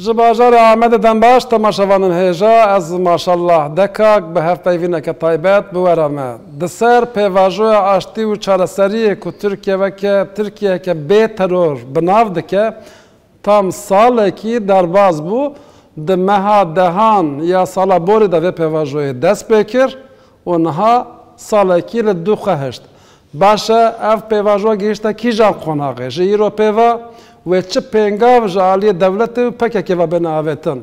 Ji bajarê Amedê Dembaş temaşevanên hêja ez maşallah dekak bi hevpeyvîneke taybet bi were me. Di ser pêvajoya aştî û çareseriyê ku Tirkiyeyeke bê teror bi nav dike, tam salekî derbas bû, di meha dehan ya sala borê de vê pêvajoyê dest pê kir û niha salekî li du xwe hişt. Baş e ev pêvajoya gihîşte kîjan qonaqê ji îro pêva ve çi pêngav ji aliyê dewletê pekekê ve bêne avêtin.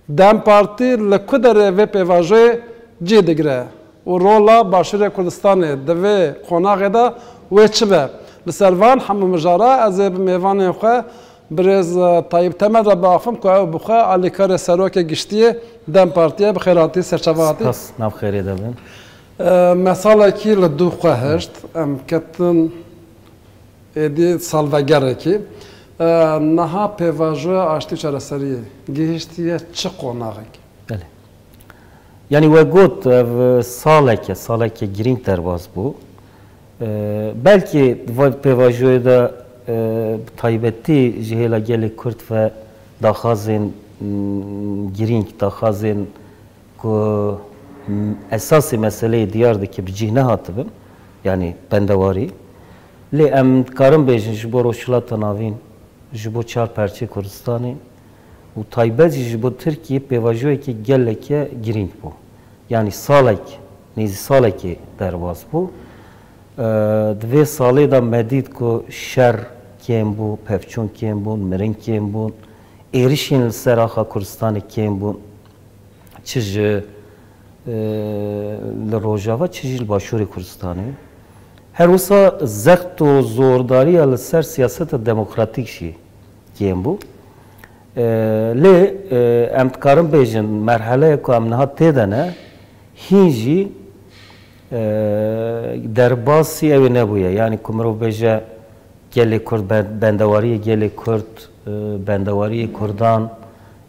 Dem Partî li ku derê vê pêvajoyê cî digire û rola Başûrê Kurdistanê di vê qonaqê de wê çi be? Li ser van hemû mijara ez ê bi mêvanên xwe birêz Tayyip Temel re biaxivim ku ew bi xwe alîkarê serokê giştiyê Dem Partiye bi xêratî serçava hatî. Spas, nav xêrê de bin. Me salekî li du xwe hişt, em ketin êdî salvegerekî. Niha pêvajoya aştî çareseriyê gihîştiye çi qonaqek? Belê. Yani we got ev saleke girîng derbas bû. Belkî di pêvajoyê de taybetî ji hêla gelê Kurd ve daxwazên girîng, daxwazên ku esasê meseleyê diyar dike bi cih nehatibin, yani bendewarî. Lê em dikarin bêjin ji bo roşhilata navîn, ji bo çar perçê Kurdistanê û taybet jî ji bo Tirkiye pêvajoyekê geleke girîng bû. Yani nêzî salekê derbas bû. Di vê salê de medîd ku şer kêm bû, pevçûn kêm bûn, mirin kêm bûn, êrişên li ser axa Kurdistanê kêm bûn. Çi ji li Rojava, çi jî li Başûrê Kurdistanê. Her wisa zext û zordariya li ser siyaseta demokratîk jî kêm bû. Lê em dikarin bêjin merheleyek ku em niha tê de ne, hîn jî derbasî ew ê nebûye. Yani ku mirov bêje gelê Kurd bendewariyê gelê Kurd, bendewariyê Kurdan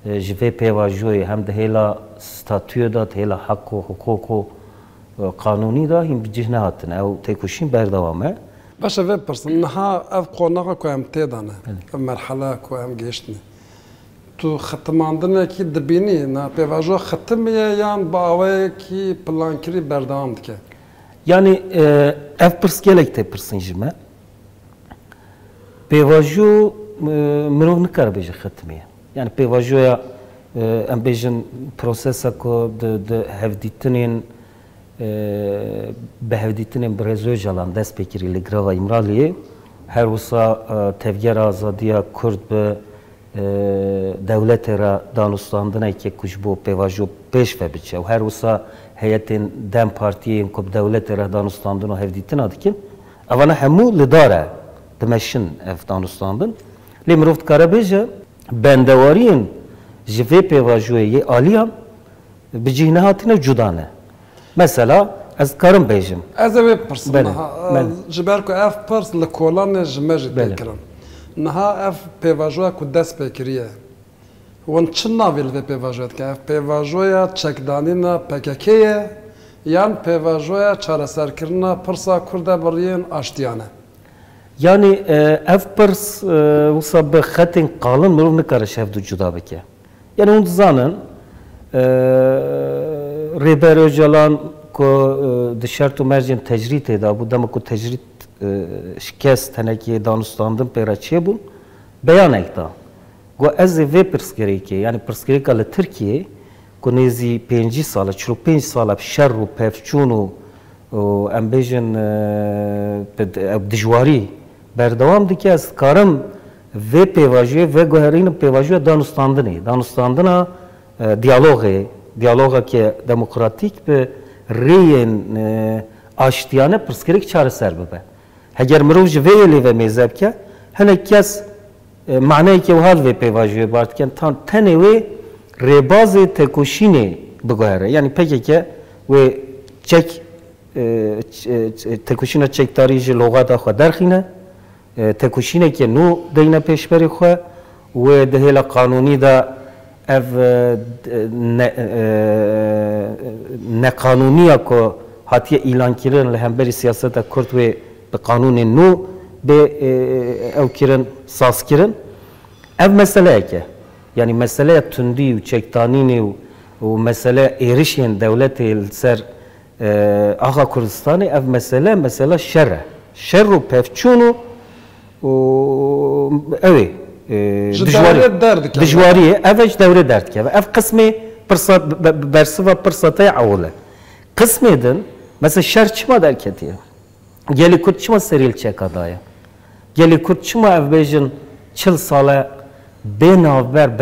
ji vê pêvajoyê hem di hêla statûyê de, di hêla hek û hukuk û qanûnî da hîn bi cih nehatin. Ew têkoşîn berdewam e. Baş vê pirsin, niha ev qonaxa ku em tê de ne, ev merhele ku em gihîştine. Tu xetimandinekî dibînî, na pêvajoya xetimiye yan bi awayekî plankirî berdewam dike? Yani ev pirs gelek tê pirsin ji me. Pêvajo mirov nikare bêje xetimiye. Yani pêvajoya em bêjin prosesa ku di hevdîtinên bi hevdîtinên bi Rêza Öcalan dest pê kirî li greva İmraliyê, her wisa tevgera azadiya Kurd bi dewletê re danûstandinekê ku ji bo pêvajo pêş ve biçe û her wisa heyetên Dem Partiyên ku bi dewletê re danûstandin û hevdîtina dikin, evane hemû li dar e dimeşin ev danûstandin. Lê mirov dikare bêje bendewariyên ji vê pêvajoyê yê aliyan bi cih nehatine cuda ne. Mesela ez dikarim bêjim. Ez ê vê pirsim niha, ji ber ku ev pirs li kolanê ji me jî tê kirin. Niha ev pêvajoya ku dest pê kiriye, wan çi navê li vê pêvajoya dike? Ev pêvajoya çekdanîna PKK ye yan pêvajoya çareserkirina pirsa Kurd e biriyên aştiyan e? Yani ev pirs wisa bi xetên qalin mirov nikare ji hev du cuda bike. Yani hûn dizanin Rêber Öcalan ku di şert û mercên tecrîtê de bû dema ku tecrît şikest tenekê danûstandin pê re çêbûn beyanek da. Got ez ê vê pirsgirêkê, yani pirsgirêka li Tirkiyê ku nêzî 5 sala, 45 sala bi şer û pevçûn û em bêjin dijwarî berdewam dike, ez dikarim vê pêvajoyê vê guherînin pêvajoya danûstandinê, danûstandina diyalogekê demokratîk bi rêyên aştiyane pirsgirêk çareser bibe. Heger mirov ji vê yê lêve mêze bike, hinek kes maneyekê wiha li vê pêvajoyê bar dikin, tenê wê rêbazê têkoşînê biguhere. Yani PKK wê çek têkoşîna çekdarî ji logata xwe derxîne, têkoşînekê nû deyne pêşberê xwe wê di hêla qanûnî de ev neqanûniya ku hatiye îlankirin li hemberî siyaseta Kurd wê bi qanûnên nû bê ew kirin, saz kirin. Ev meseleyek e. yani mesele tündü ve çektanini ve mesele erişen devleti ser Ağa Kurdistan'ı ev mesela şerre. Şerru pevçunu evet dijwariye evç devre derdik ev kısmı bersiva pırsataya avule kısmedin mesela şer çıma derketiye geli Kürt çıma seril çekadaya geli Kürt çıma ev bejin çıl sala benaver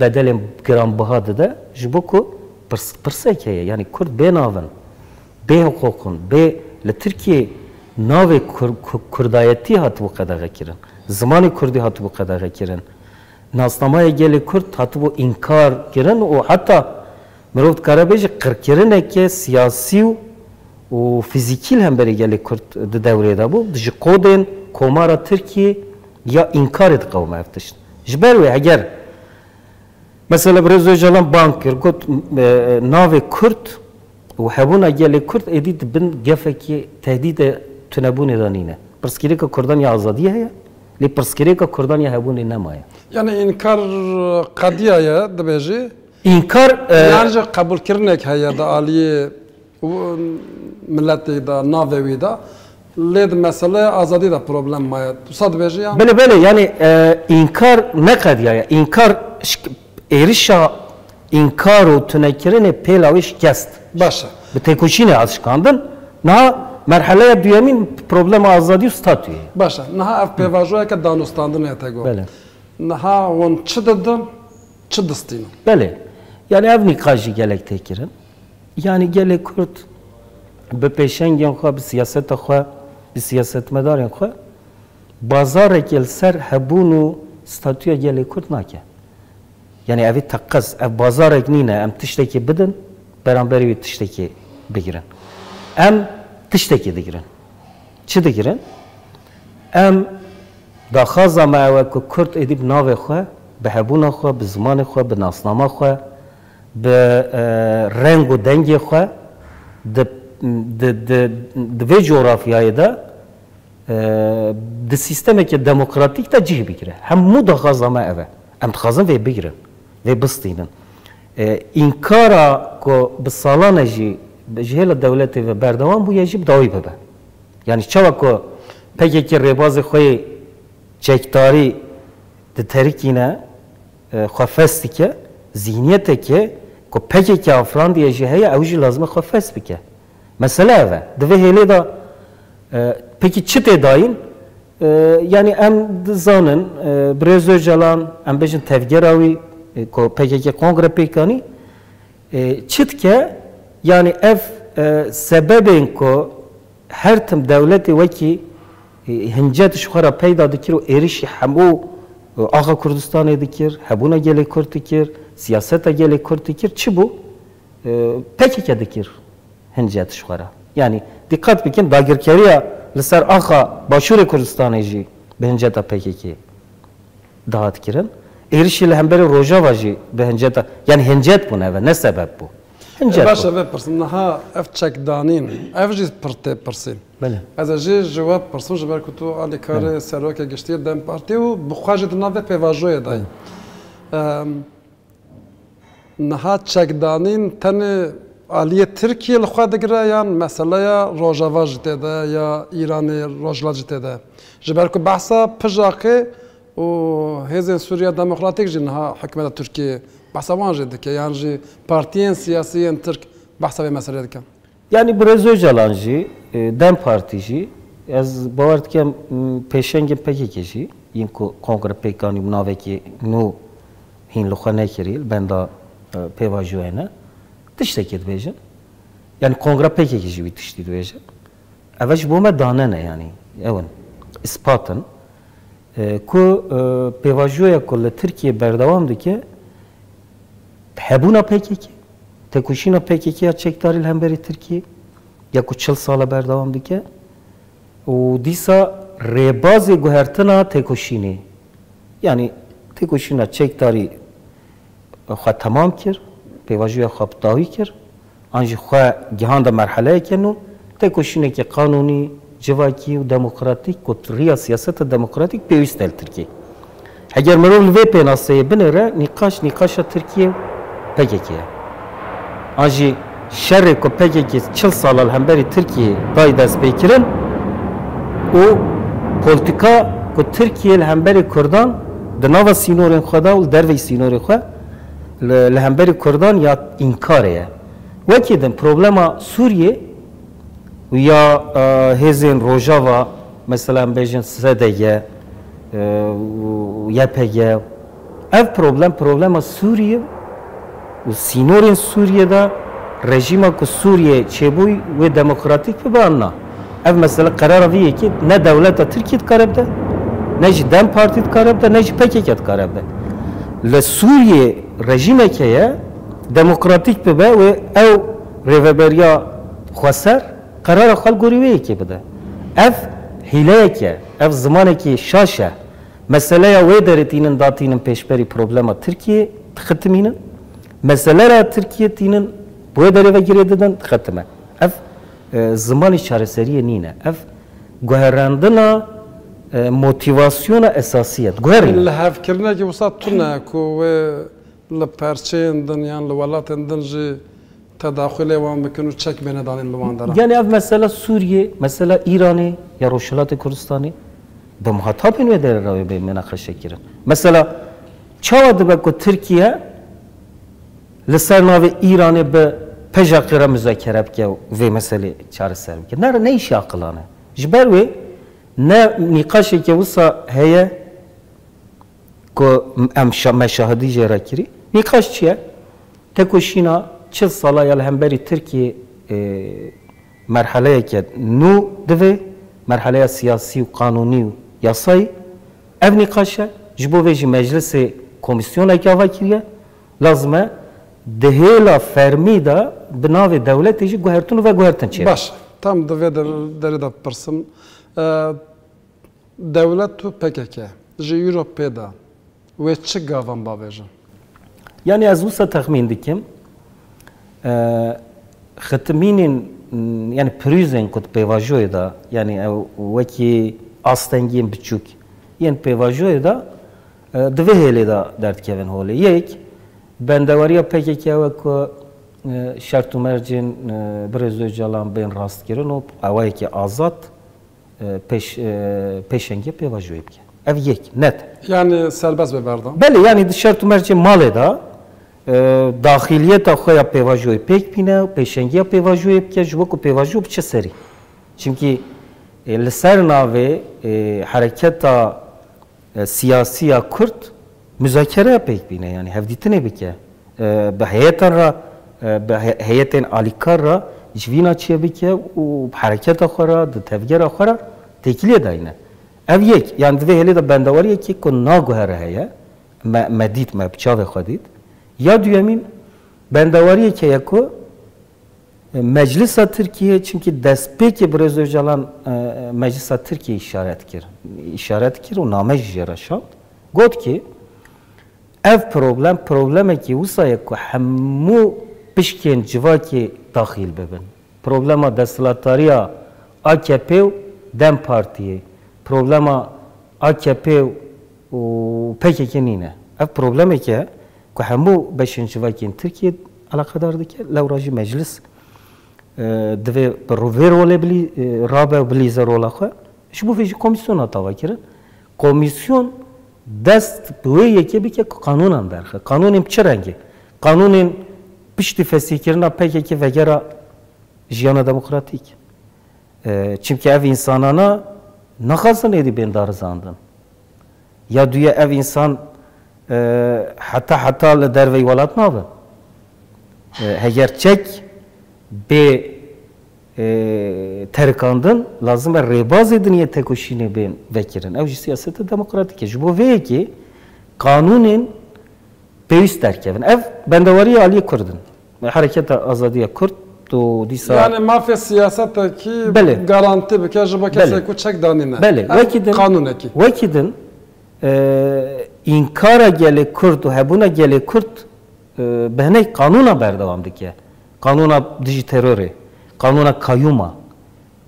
bedelin gram bahadı da jiboku pırsakeye yani Kürt benavın be hukukun be le Türkiye nave Kurdayeti hatı bu kadar gekirin. Zamanı Kurdi hatı bu kadar gekirin. Nasnamaya geli Kürt hatı bu inkar girin o hatta Mirovat Karabeci kırkirin eke siyasi o fizikil hem beri geli Kürt de devrede bu. Dışı kodin komara Türkiye ya inkar et kavma eftişin. Jber ve eğer mesela biraz önceden bankir got nave Kürt وحبونا جالي كرد أديت بن جافكي تهديد تنبوني دانينه برسكريكا كردان يا آزادية هي لي برسكريكا كردان يا هبوني نمايا يعني إنكار قضية يا دبيجي إنكار يعني قبول كرنك هي دا آلية ملتي دا نافوي دا لید مسئله آزادی دا پروبلم ماید صد بيجي يعني بله يعني إنكار نقد يا إنكار إيرشا إنكار وتنكرين بيلاويش كست باشه بتكوشين عشقاندن نه مرحله دومین پروبلم آزادی و ستاتوی باشه نه اف پیواژوی که دانستاندن یتگو بله نه اون چه دادن چه دستین بله yani ev nikajı gelek tekirin yani gelek Kürt به پیشنگیان خواه به سیاست خواه به سیاست مدارین خواه بازار کل سر هبون و ستاتوی گلی کرد نکه یعنی اوی تقص اف بازار نینه ام تشتکی بدن برانبری وی تشتکی بگیرن ام تشتکی دگیرن چی دگیرن؟ ام داخازا ما اوه که کرد ادیب ناوه خواه به هبون خواه به زمان خواه به ناسنامه خواه به رنگ و دنگی خواه د جغرافیایی دا د سیستمی که دموکراتیک تا جیه بگیره همو داخازا ما اوه ام تخازن وی بگیرن وی بستینن اینکارا که به سالانه جی به جهل دولتی و بردوان بو یجیب داوی ببه یعنی چوا که پکی که ریباز خوی چکتاری د ترکینه خواه که ذهنیت که پکی که افران دیه جهه اوجی لازمه خواه بکه مسئله اوه دوه هیلی دا پکی چه تداین یعنی ام زانن برزو جلان ام بجن تفگراوی که پکی که کنگره پیکانی چت که یعنی اف سبب این که هر تم دولتی وکی هنجاتش خورا پیدا دکر و ایریشی همو آقا کردستان دکر هبونا گلی کرد دکر سیاست گلی کرد دکر چی بو؟ پکی که دکر هنجاتش خورا yani dikkat bikin dagirkeriya لسر آخا باشور کردستانی جی به هنجاتا PKK دهات کرن ایرشی لهمبر روجاوا جی به هنجاتا yani هنجات بونه و نه سبب بو هنجات باشه بپرسم نها اف چک دانین اف جی پرته پرسین بله از جی جواب پرسون جبر کتو آلی کار سروک گشتی دم پارتی و بخواج دناوه پیواژوی دای نها چک دانین تنه آلیه ترکیه لخوا دگره یا مسئله روجاوا جته ده یا ایران روجلا جته ده جبر کو بحثا پجاقه و هزین سوریا دموکراتیک جنها حکومت ترکیه بحثا وانجه دکه یعنی جی پارتیین سیاسیین ترک بحثا به مسئله دکن yani biraz öcalan jی dem parti jی از باورد که پیشنگ PKK جی این کو کنگره پیکانی مناوی که نو هین لخوا نکریل بندا پیواجوینه تشتكي دبيجن يعني كونغرا PKK جي تشتي دبيجن اوش بوما داننه يعني اون اثباتن كو بيواجويا كل تركيا بردوام دكه هبونا PKK تكوشينا PKK چكداري الهمبري تركيا يا كو 40 سال بردوام دكه و ديسا ريبازي گوهرتنا تكوشيني يعني تكوشينا چكداري خو تمام كر پیواجوی خواب داوی کرد آنجی خواه جهان دا مرحله کنو تکوشینه که قانونی جواکی و دموکراتیک و ریا سیاست دموکراتیک پیوست دل ترکی Eğer merov ve penaseye binere nikaşa Türkiye PKK'ye. Aji şerri ko PKK 40 sal hemberi Türkiye day dest bekirin o politika ko Türkiye hemberi Kurdan dnava sinorin xda ul derve sinorin xda le hemberi Kurdan ya inkariye. Vakidin problema Suriye ya hezin Rojava mesela bejin SDG YPG ev problema Suriye و سینورین سوریه دا رژیم که سوریه چبوی و دموکراتیک بباننا اف مثلا قرار ویه که نه دولت ترکیه کارب ده نه دم پارتی کارب ده نه پکیکت کارب ده لسوریه رژیم که دموکراتیک ببه و او ریوبریا خسر قرار خال گوریویه که بده اف هیله که اف زمانه که شاشه مسئله و درتینن داتینن پیشبری پروبلما ترکیه ختمینن meseleler Türkiye'nin bu derece girdiğinden ختمه. Ev zamanı çareseriye nine. Ev güherrandına motivasyona esasiyet. Güherrandına. Lehevkirne ki usat tuna ku ve leperçeğinden yani levalatından ji tedahül evan bekunu çek benedanın levandara. Yani ev mesela Suriye, mesela İran'ı ya Roşalat-ı Kurdistan'ı bu muhatabın ve derece be menakaşe kirin. Mesela çavadı be ku Türkiye لسر ناوی ایرانی به پژاقیره مذاکره بکه و مسئله چاره سر بکه نه ایشی عقلانه جبر وی نه نقاشی که وسا هیه که مشاهدی جرا کری نقاش چیه؟ تکوشینا 40 ساله یال همبری ترکیه مرحله که نو دوی مرحله سیاسی و قانونی و یاسایی اف نقاشه جبو ویجی مجلس کمیسیون اکاوا کریه لازمه dehela fermi da binavi devleti ji guhertun ve guhertin çiğ. Baş. Tam da ve derida pırsım. Devlet tu PKK. Ji Europa'da ve çi gavan baveja. Yani az usa tahmin dikim. Xitminin yani prizin kut pevajoy da yani veki astengin biçuk. Yani pevajoy da dveheli da dert kevin hole. Yek بندواری PKK و که شرط و مرجین برای جلان بین راست کردن و اوایی که آزاد پیشنگی پیواجوی بکن. اف یک نت. Yani serbest bir berdan. بله yani şart و مرجین ماله دا داخلیت آخویا پیواجوی پیک پینه پیشنگی پیواجوی بکن جواب کو پیواجو بچه سری. çünkü لسر ناوی حرکت سیاسی Kürt müzakere pek bine yani hevditine bike be heyetin ra be heyetin alikar jvina çiye bike u hareket akhara de tevger akhara tekiliye dayne ev yek yani dve hele de bendavariye ki ko na goher heye medit me bçave khadit ya düyemin bendavariye ki yako Meclis-i Türkiye çünkü despeki Brez Öcalan Meclis-i Türkiye işaret kir o name jeraşat god ki ev problem ki usaya ku hemu pişkin civaki dahil bebin. Problema destolatariya AKP Dem Partiye. Problema AKP o PKK nine. Ev problem ki ku hemu beşin civaki Türkiye alakadardı ki levraji meclis dve rover olebli rabe blizer olakha. Şu bu feci komisyon atava kirin. Komisyon dest bu yeke bir ki kanunan berxe. Kanunun çi rengi? Kanunun pişti fesikirina PKK vegera jiyana demokratik. Çünkü ev insanana naxazın edi bendar zandın. Ya dünya ev insan hatta le derve velat nabı. Eğer çek be terkandın lazım rebaz edin ye tekoşine ben vekirin. Ev siyaseti demokratik. Ju ve ki kanunun peyist terkevin. Ev bendavariye aliye Kurdun. Hareket azadiye Kurd to disa. Yani mafya siyaseti ki garanti bir kez bu kese ku çek danine. Bele. Kanun ki. Vekidin inkara gele Kurd ve buna gele Kurd behne kanuna berdavamdı ki. Kanuna dijiteröre. Kanuna kayyuma,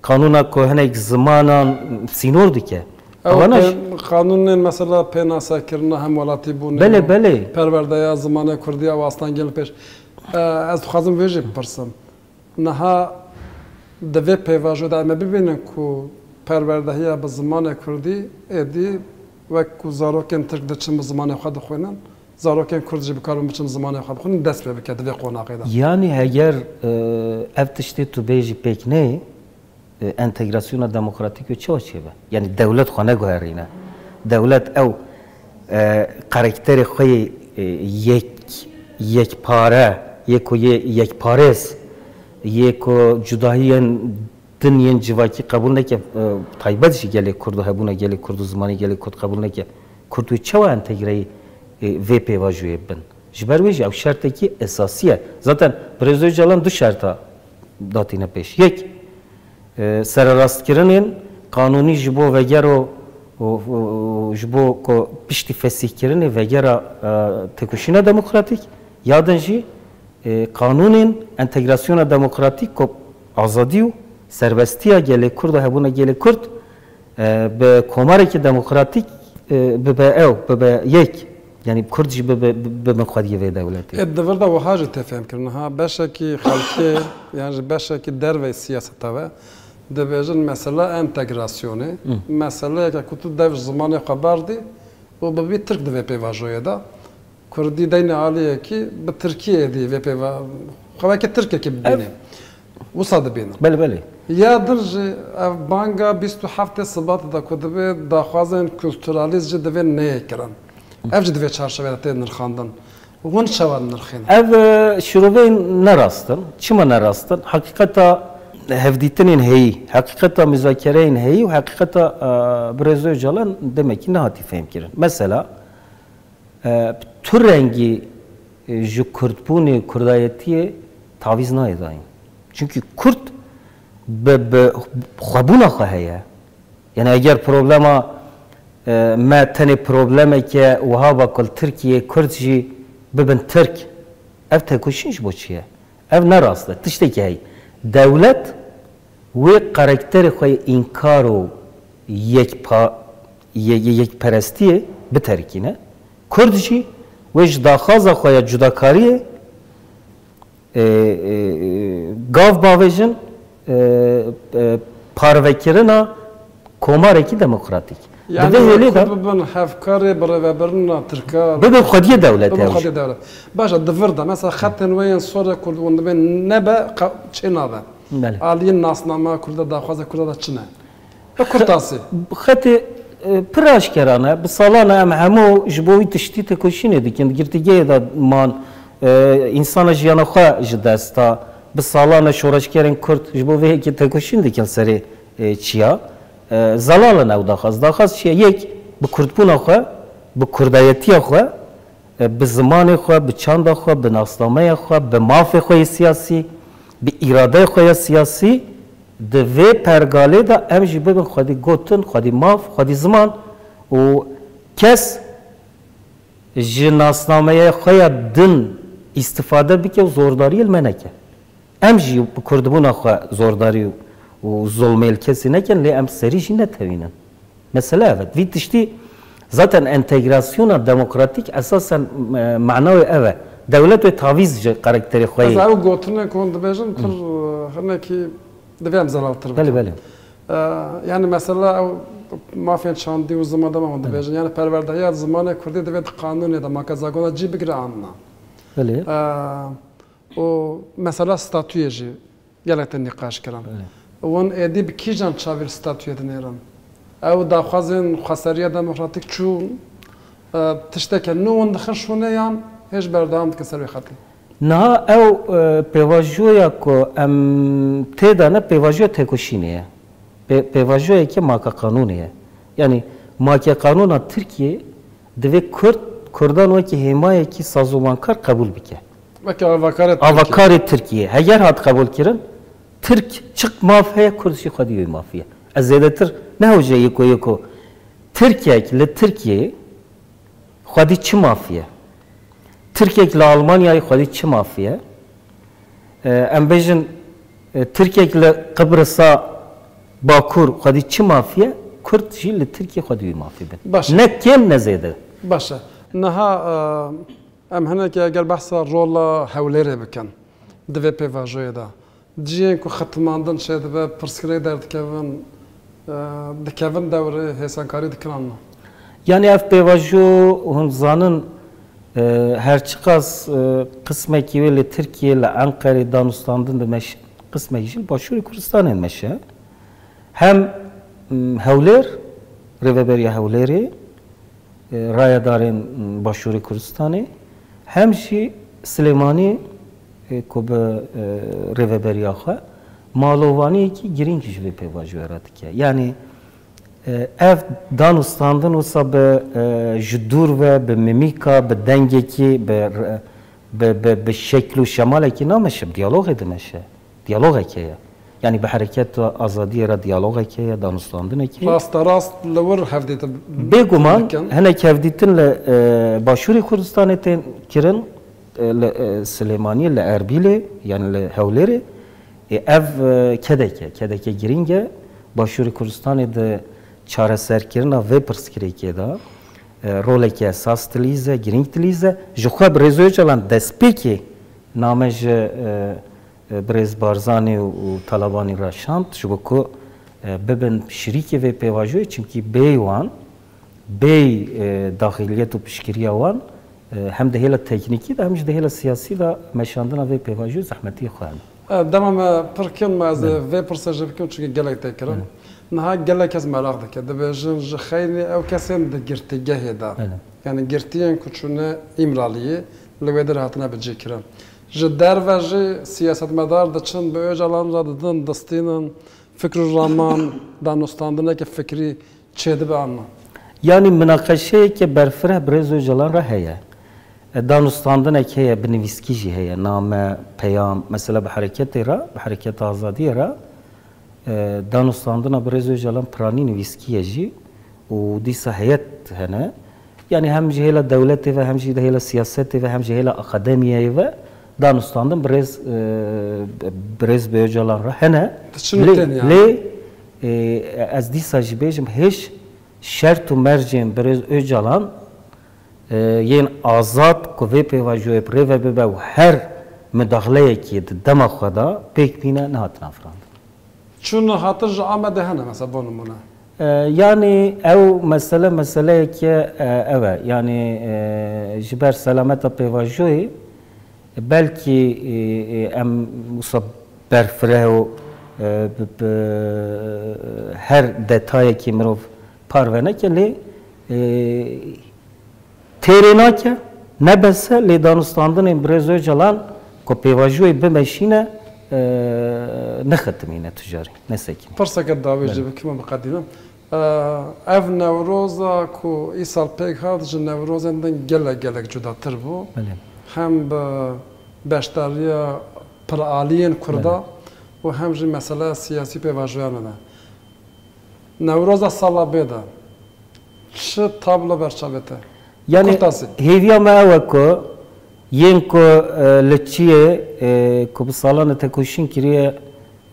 kanuna kohene zamanan sinordu ki, Kanunun mesela penasa kirna hem valati bu ne? Bele. Perverdeye zamanı Kurdiya vasıtan gelip peş. Az xazım veji pırsım. Naha deve pevajo da me bibinin ku perverdehiya bi zamanı Kurdi edi ve ku zaroken Türk de çim zamanı xad xoynan. Zaroken Kurdji bikarum biçim zamanı xad xoynan dest be bike deve qonaqida. Yani eğer ev tiştê tu bêjî pêk ne entegrasyona demokratik ve çawa çêbe. Yani devlet xwe neguherîne. Devlet ew karakterê xwe yekpare, yekparêz, yeko cudahiyên din yên civakî qebûl neke taybet jî gelê Kurd hebûne gelê Kurd û zimanê gelê Kurd qebûl neke. Kurd wê çawa entegreyî vê pêvajoyê bin. Ji ber wê jî ew şertekî esasî ye. Zaten Birêz Öcalan du şerta datîne pêş. Yek serrastkirinên kanûnî ji bo vegero ji bo piştî fesîhkirinê vegera têkoşîna demokratîk yadin jî kanûnên entegrasyona demokratîk ku azadî û serbestiya gelê Kurd hebûna gelê Kurd bi komarekî demokratîk bibe ew bibe yek yani Kurd jî bibe xwediyê vê dewletê. Devir de wiha jî tefhem kirin ha beşekî xelkê yani ji beşekî dervê siyaseta ve dibêjin mesela entegrasyonê meseleyeke ku tu dev zimanê xwe berdî û bi vî Tirk divê pêvajoyê de Kurdî deynê aliyekî bi Tirkiyeyê dî vê pêva xwekî Tirkekî bibîne. Wisa dibînin. Bele. Ya dir jî ev banga 27 Şubatê de ku divê daxwazên kültüralîst jî divê neyê kirin. Ev jî divê çarşeveyê de tê nirxandin. Hûn çawa nirxînin? Ev şirûveyên nerastin. Çima nerastin? Hakîqeta hevdîtinên heyî, hakîqeta müzakereyên heyî û hakîqeta Birêz Öcalan demek ki nehatî fêm kirin. Mesela tu rengî ji Kurdbûnê Kurdayetiyê tavîz nayê dayîn. Çünkü Kurd bi xwebûna xwe heye. Yani eğer problema me tenê problemeke wiha bakil Tirkiye Kurd jî bibin Tirk ev têkoşîn ji bo çi ye? Ev nerast e tiştekî heye. Devlet wê karakterê xwe înkar û yekperestiyê biterkîne. Kurd jî wê ji daxwaza xwe ya cudakariyê gav bavêjin parvekirina komarekî demokratîk. Yani bibin hevkarê birêvebirina Tirka bibin xwediyê devlet bibin xwediyê devlet. Başa divir de mesela xetên wê yên Sûriya Kurd hûn dibên nebe çê nabe. Aliyên nasnama Kurda daxwaza Kurda da çi ne? Kurd asî. Xetê pir aşkeran e. Bi salan em hemû ji bo wî tiştî têkoşînê dikin. Girtîgehê de man insana jiyana xwe ji desta bi salan e şoreşkerên Kurd ji bo vê hekî têkoşîn dikin serê çiya. Zalalın ew daxwaz. Daxwaz çi ye? Yek bi Kurdbûna xwe, bi Kurdayetiya xwe, bi zimanê xwe, bi çanda xwe, bi nasnameya xwe, bi mafê xwe siyasî, bi îradeyê xwe ya siyasî di vê pergalê de em jî bibin xwedî gotin, xwedî maf, xwedî ziman û kes ji nasnameya xwe ya din îstifade bike û zordariyê li me neke. Em jî bi Kurdbûna xwe zordarî û zulmê li kesî nekin lê em serî jî netewînin. Mesele evet. Vî tiştî zaten entegrasyona demokratîk esasen manawê ev e. Devlet wê tavîz ji karakterê xwe Ez ew gotinê ku hûn dibêjin pir hinekî divê em zelaltir bikin. Bele. Yani mesela ew mafyên çandî û zima dema hûn dibêjin. Yani perwerdehiya zimanê Kurdî divê di kanûnê de makazagona cî bigire anna. Bele. û mesela statûyê jî gelek te nîqaş kirin. Wan êdî bi kîjan çavîr statûyê dinêrin? Ew daxwazên xweseriya demokratîk çûn tişteke nû wan dixin şûnê yan hêj berdewam dikin ser wê xetê. Niha ew pêvajoya ku em tê dane pêvajoya têkoşînê ye. Pêvajoyekê maka kanûnê ye. Yani maka kanûna Tirkiye divê Kurdan wekî hêmayekî sazûmankar qebûl bike. Wekî avakarê Avakarê Tirkiye. Heger hat qebûl kirin Türk çık maf heye Kurd jî xwedî wê mafiye. Ez zêdetir nehewce yeko Tirkiyek li Tirkiyeyê xwedî çi mafiye? Tirkiyek li Almanyayê xwedî çi mafiye? Em bêjin Tirkiyek li Qibrisa Bakur xwedî çi mafiye? Kürt jî li Tirkiye xwe duyê mafî bin. Baş. Ne kêm ne zêde. Başa. Niha em hinekî eger behsa rola hewlêrê bikin di vê pêvajoyê de. Ciyên ku xetmandin şey dibe pirsgirêk derdikevin dikevin dewrê hêsankarî dikin anna. Yani ev pêvajo hûn zanin herçiqas qismekî wê li Tirkiye li Enqerê danûstandin dimeşe qismekî jî Başûrê Kurdistanê meşe. Hem hewlêr rêveberiya hewlêrê rayadarên Başûrê Kurdistanê hem jî Silêmanî ku bi rêveberiya xwe malovaniyekî girîng ji vê pêvajoya re dike. Yani ev danûstandin wisa ji dûr ve bi mimîka bi dengekî bi şekl û şemalekî nameşe diyalogê dimeşe. Diyalogekê ye. Yani bi hereketa azadiyê re diyalogekê ye danûstandinekî. Rasta rast li wir hevdîtin. Bêguman hinek hevdîtin li Başûrê Kurdistanê tên kirin li Silêmaniyê li Erbîlê yani li Hewlêrê ev kedeke girîng e Başûrê Kurdistanê di çareserkirina vê pirsgirêkê de rolekî esas dilîze, girîng dilîze ji xwe bi Rêza Öcalan destpêkê name ji Birêz Barzanî û Talebanî re şand ji bo ku bibin şirîkê vê pêvajoyê çimkî bêy wan bêy daxiliyet û piştgiriya wan hem de hêla teknîkî de hem jî de hêla siyasî de meşandina vê pêvajoyê zehmetiyê xwe hene. Dema me pirkin me ez vê pirsa jî bikim çünkü gelek tê kirin. Niha gelek kes merak dike. Dibêjin ji xeynî ew kesên di girtîgehê de. Yani girtiyên ku çûne İmraliyê li wê de hatine bicêkirin. Ji derve jî siyasetmedar diçin bi Öcalan re didin distînin fikr û raman danûstandineke fikrî çê dibe anna. Yani münaqeşeyeke berfireh bi Rêza Öcalan re heye. Danûstandinek heye bi nivîskî jî heye. Name, peyam, mesela bi hereketê re, bi hereketa azadiyê re danûstandina bi Rêza Öcalan piranî nivîskî jî û dîsa heyet hene. Yani hem ji hêla dewletê ve hem jî de hêla siyasetê ve hem jî hêla akademiyayê ve danûstandin bi Rêz Öcalan re hene. Lê ez dîsa jî bêjim hêj şert û mercên bi Rêz Öcalan yên azad ku vê pêvajoyê rêve bibe û her müdaxileyekî di dema xwe da pêk bîne nehatin afirandin. Çûn hatin ji Amedê hene mesela bo nimûne. Yani ew meseleyekî ev e. Yani ji ber selameta pêvajoyê belkî em wisa berfireh û her detayekî mirov parve neke lê têrê nake nebese lê danûstandinên bi Rêza Öcalan ku pêvajoyê bimeşîne nexetimîne tijarî nesekîne. Pirseke dawê jî bikim bi qedînim. Ev Newroza ku îsal pêk hat ji Newrozên din gelek cudatir bû. Hem bi beşdariya piraliyên Kurda û hem jî mesele siyasî pêvajoyan de. Newroza sala bê de çi tablo berçavete? Yani hêviya me ew e ku yên ku li Çiyê ku bi salan tekoşîn kiriye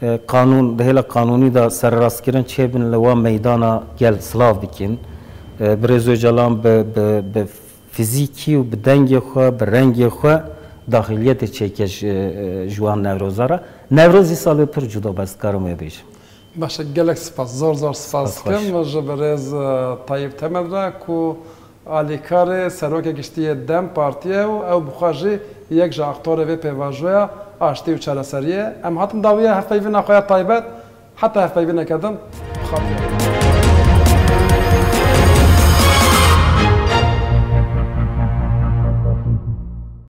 kanûn di hêla kanûnî da serrastkirin çêbin li wan meydana gel silav bikin. Bi Rêza Öcalan bi fizîkî û bi dengê xwe, bi rengê xwe daxiliyetê çêke ji wan Newroza re. Newroz îsal pir cuda bes karim wê bêjim. Başa gelek spas, zor spas dikim ji bi Rêz Tayyip Temel re ku alîkarê serokê giştiyê Dem Partiye û ew bixwe jî yek ji aktorê vê pêvajoya aştî û çareseriyê. Em hatin dawiya hevpeyvîna xwe ya taybet heta hevpeyvîneke din xapî.